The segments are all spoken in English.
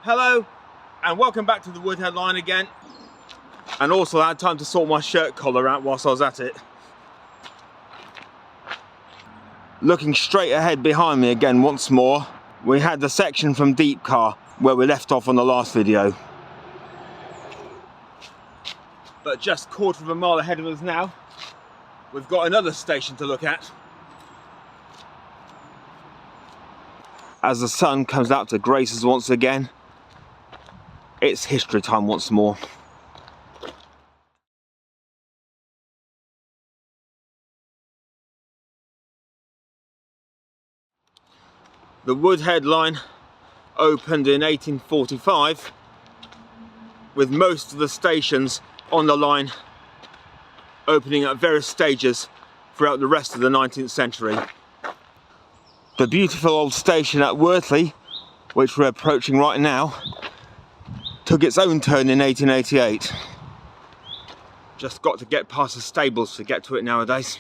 Hello and welcome back to the WOODHEAD line again, and also I had time to sort my shirt collar out whilst I was at it. Looking straight ahead behind me again once more, we had the section from Deepcar where we left off on the last video. But just a quarter of a mile ahead of us now, we've got another station to look at. As the sun comes out to grace us once again, it's history time once more. The WOODHEAD line opened in 1845, with most of the stations on the line opening at various stages throughout the rest of the 19th century. The beautiful old station at Wortley, which we're approaching right now, took its own turn in 1888. Just got to get past the stables to get to it nowadays.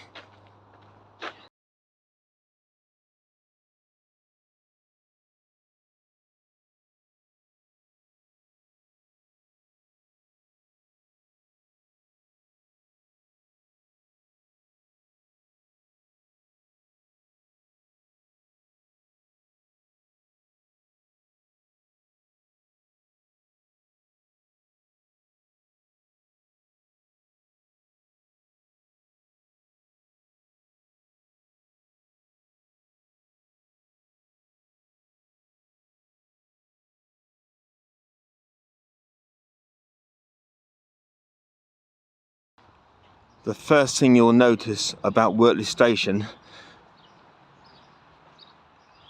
The first thing you'll notice about Wortley Station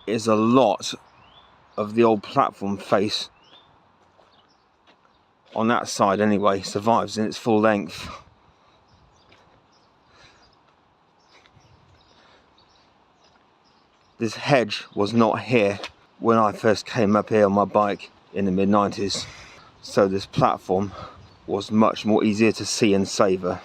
is a lot of the old platform face, on that side anyway, survives in its full length. This hedge was not here when I first came up here on my bike in the mid-90s, so this platform was much more easier to see and savour.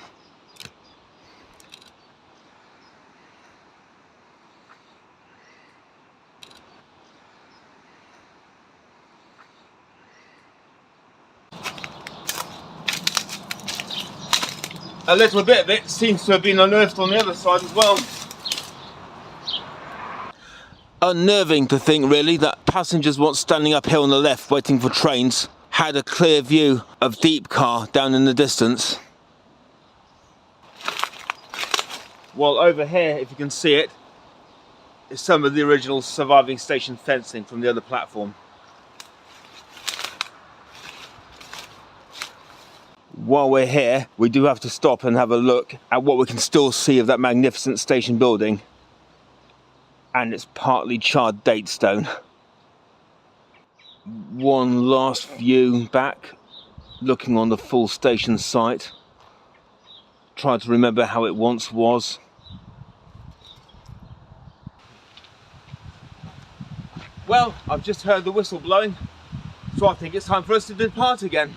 A little bit of it seems to have been unearthed on the other side as well. Unnerving to think really that passengers once standing up here on the left waiting for trains had a clear view of Deepcar down in the distance. While over here, if you can see it, is some of the original surviving station fencing from the other platform. While we're here, we do have to stop and have a look at what we can still see of that magnificent station building and its partly charred date stone. One last view back, looking on the full station site. Try to remember how it once was. Well, I've just heard the whistle blowing, so I think it's time for us to depart again.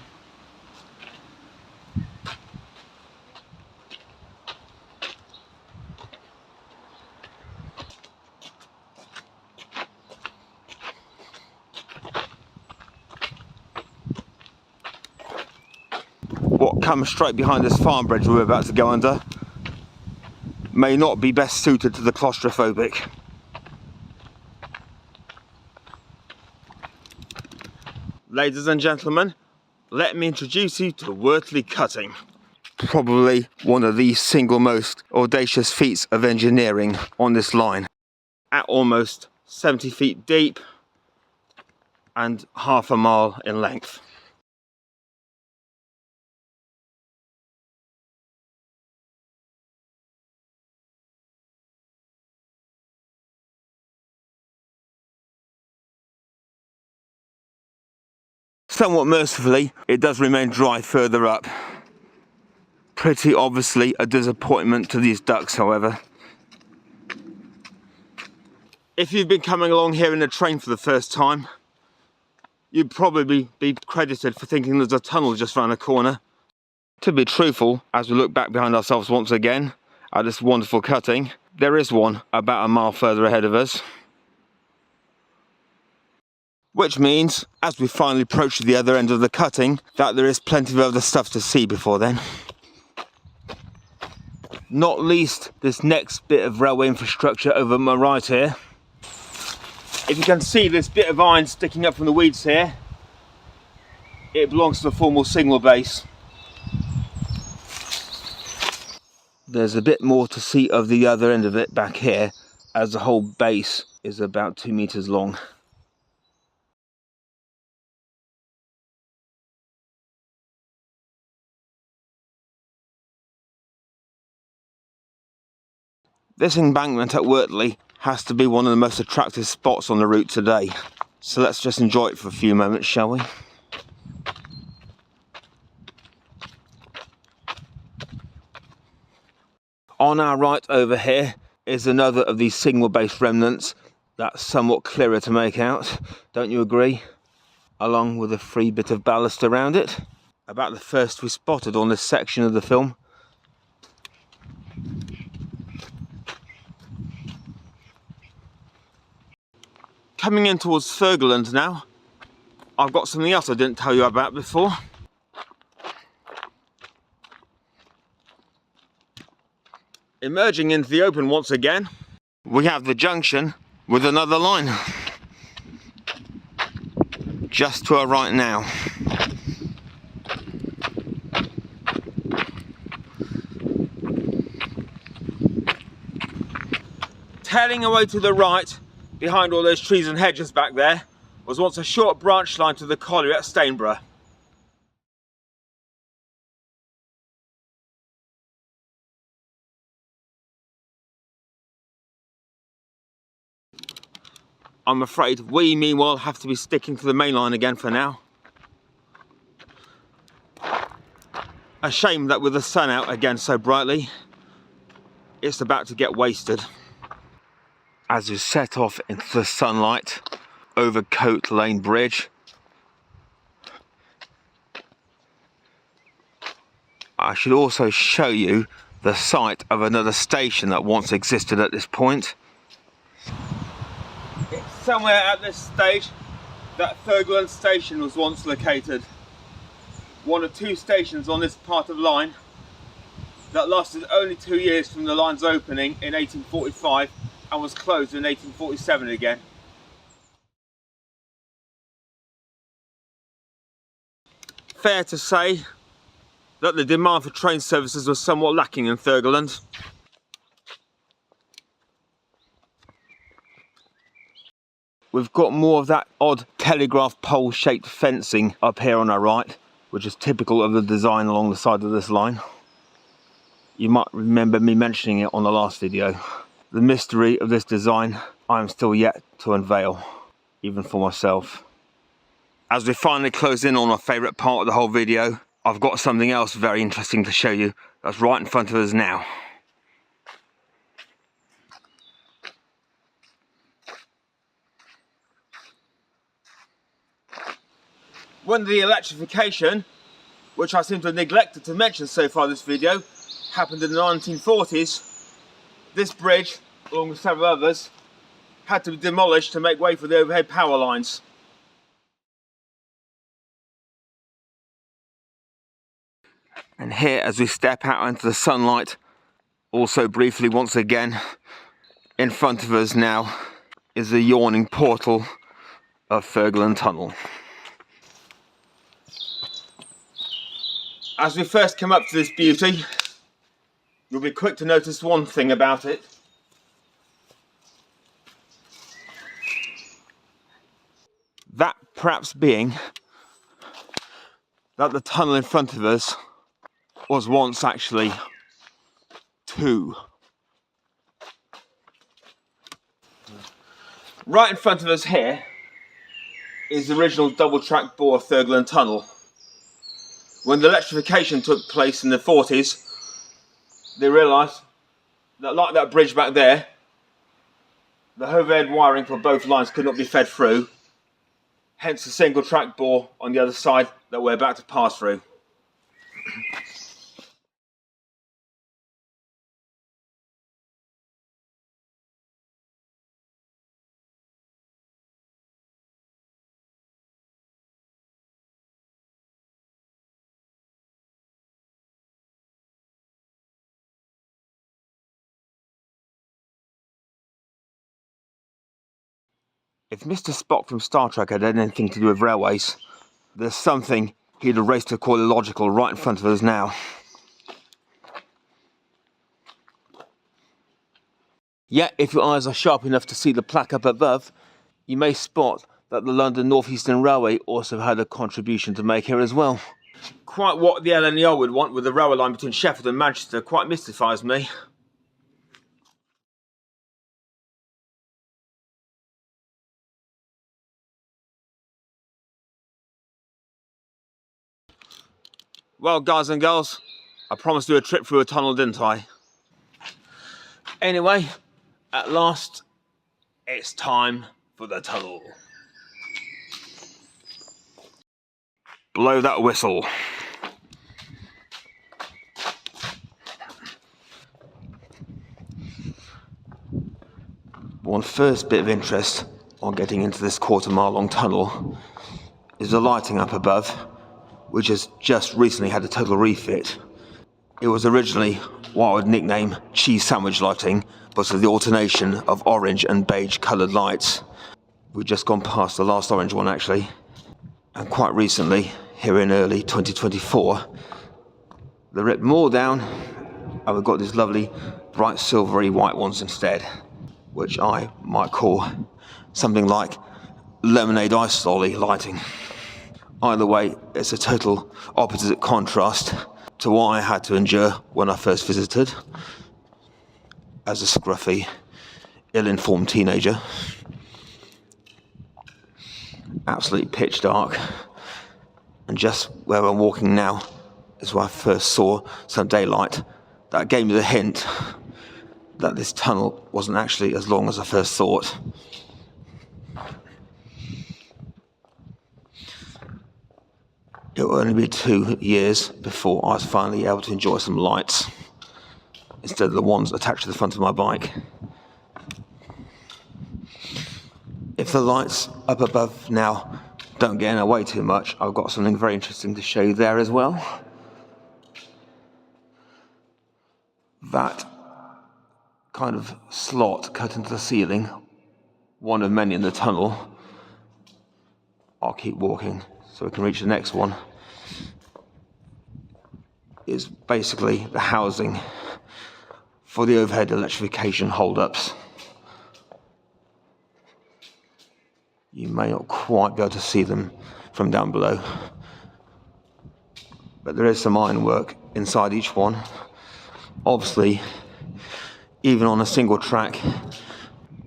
What comes straight behind this farm bridge we're about to go under may not be best suited to the claustrophobic. Ladies and gentlemen, let me introduce you to Wortley Cutting. Probably one of the single most audacious feats of engineering on this line. At almost 70 feet deep and half a mile in length. Somewhat mercifully, it does remain dry further up. Pretty obviously a disappointment to these ducks, however. If you've been coming along here in a train for the first time, you'd probably be credited for thinking there's a tunnel just round the corner. To be truthful, as we look back behind ourselves once again at this wonderful cutting, there is one about a mile further ahead of us. Which means, as we finally approach the other end of the cutting, that there is plenty of other stuff to see before then. Not least this next bit of railway infrastructure over my right here. If you can see this bit of iron sticking up from the weeds here, it belongs to the former signal base. There's a bit more to see of the other end of it back here, as the whole base is about 2 meters long. This embankment at Wortley has to be one of the most attractive spots on the route today. So let's just enjoy it for a few moments, shall we? On our right over here is another of these signal-based remnants that's somewhat clearer to make out, don't you agree? Along with a free bit of ballast around it. About the first we spotted on this section of the film. Coming in towards Thurgoland now, I've got something else I didn't tell you about before. Emerging into the open once again, we have the junction with another line. Just to our right now. Tailing away to the right, behind all those trees and hedges back there, was once a short branch line to the colliery at Stainborough. I'm afraid we meanwhile have to be sticking to the main line again for now. A shame that with the sun out again so brightly, it's about to get wasted. As we set off into the sunlight over Coat Lane Bridge, I should also show you the site of another station that once existed at this point. It's somewhere at this stage that Thurgoland Station was once located. One of 2 stations on this part of the line that lasted only 2 years from the line's opening in 1845 and was closed in 1847 again. Fair to say that the demand for train services was somewhat lacking in Thurgoland. We've got more of that odd telegraph pole shaped fencing up here on our right, which is typical of the design along the side of this line. You might remember me mentioning it on the last video. The mystery of this design I am still yet to unveil, even for myself. As we finally close in on our favourite part of the whole video, I've got something else very interesting to show you that's right in front of us now. When the electrification, which I seem to have neglected to mention so far in this video, happened in the 1940s, this bridge, along with several others, had to be demolished to make way for the overhead power lines. And here, as we step out into the sunlight, also briefly once again, in front of us now is the yawning portal of Thurgoland Tunnel. As we first come up to this beauty, you'll be quick to notice one thing about it. That perhaps being that the tunnel in front of us was once actually 2. Right in front of us here is the original double-track bore of Thurgoland Tunnel. When the electrification took place in the 40s, they realised that, like that bridge back there, the overhead wiring for both lines could not be fed through, hence the single track bore on the other side that we're about to pass through. If Mr. Spock from Star Trek had anything to do with railways, there's something he'd have raced to call illogical right in front of us now. Yet, if your eyes are sharp enough to see the plaque up above, you may spot that the London North Eastern Railway also had a contribution to make here as well. Quite what the LNER would want with the railway line between Sheffield and Manchester quite mystifies me. Well, guys and girls, I promised to do a trip through a tunnel, didn't I? Anyway, at last, it's time for the tunnel. Blow that whistle. One first bit of interest on getting into this quarter-mile long tunnel is the lighting up above, which has just recently had a total refit. It was originally what I would nickname cheese sandwich lighting, but of the alternation of orange and beige coloured lights. We've just gone past the last orange one actually, and quite recently, here in early 2024, they ripped them all down and we've got these lovely bright silvery white ones instead, which I might call something like lemonade ice lolly lighting. Either way, it's a total opposite contrast to what I had to endure when I first visited as a scruffy, ill-informed teenager. Absolutely pitch dark, and just where I'm walking now is where I first saw some daylight that gave me the hint that this tunnel wasn't actually as long as I first thought. It will only be 2 years before I was finally able to enjoy some lights instead of the ones attached to the front of my bike. If the lights up above now don't get in our way too much, I've got something very interesting to show you there as well. That kind of slot cut into the ceiling, one of many in the tunnel. I'll keep walking so we can reach the next one. Is basically the housing for the overhead electrification hold-ups. You may not quite be able to see them from down below, but there is some ironwork inside each one. Obviously, even on a single track,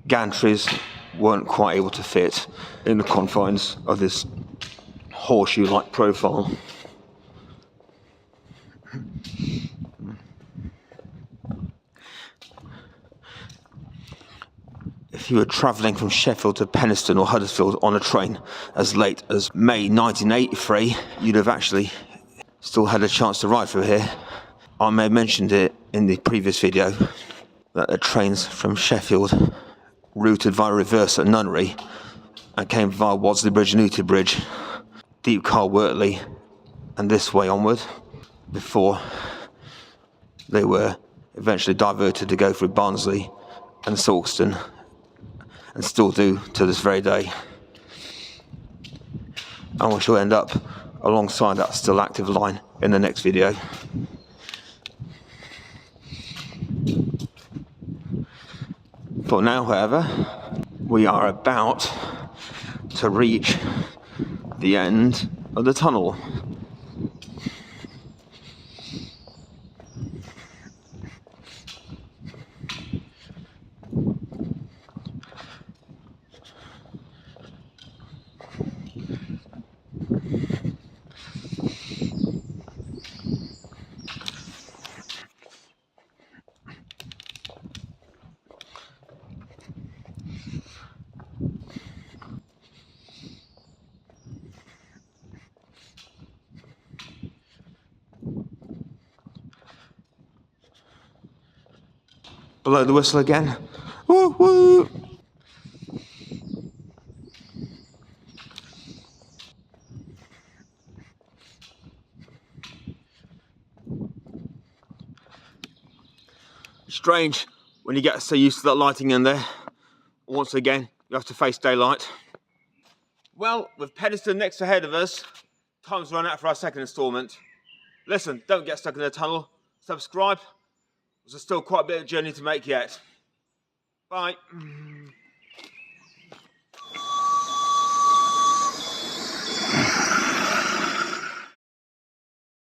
gantries weren't quite able to fit in the confines of this horseshoe-like profile. If you were travelling from Sheffield to Penistone or Huddersfield on a train as late as May 1983, you'd have actually still had a chance to ride through here. I may have mentioned it in the previous video that the trains from Sheffield routed via reverse at Nunnery and came via Wortley Bridge and Ooty Bridge, Deepcar, Wortley, and this way onward, before they were eventually diverted to go through Barnsley and Folkestone, and still do to this very day. And we shall end up alongside that still active line in the next video. For now, however, we are about to reach the end of the tunnel. Blow the whistle again. Woo woo! Strange when you get so used to that lighting in there. Once again, you have to face daylight. Well, with Penistone next ahead of us, time's run out for our second instalment. Listen, don't get stuck in the tunnel. Subscribe. There's still quite a bit of journey to make yet. Bye.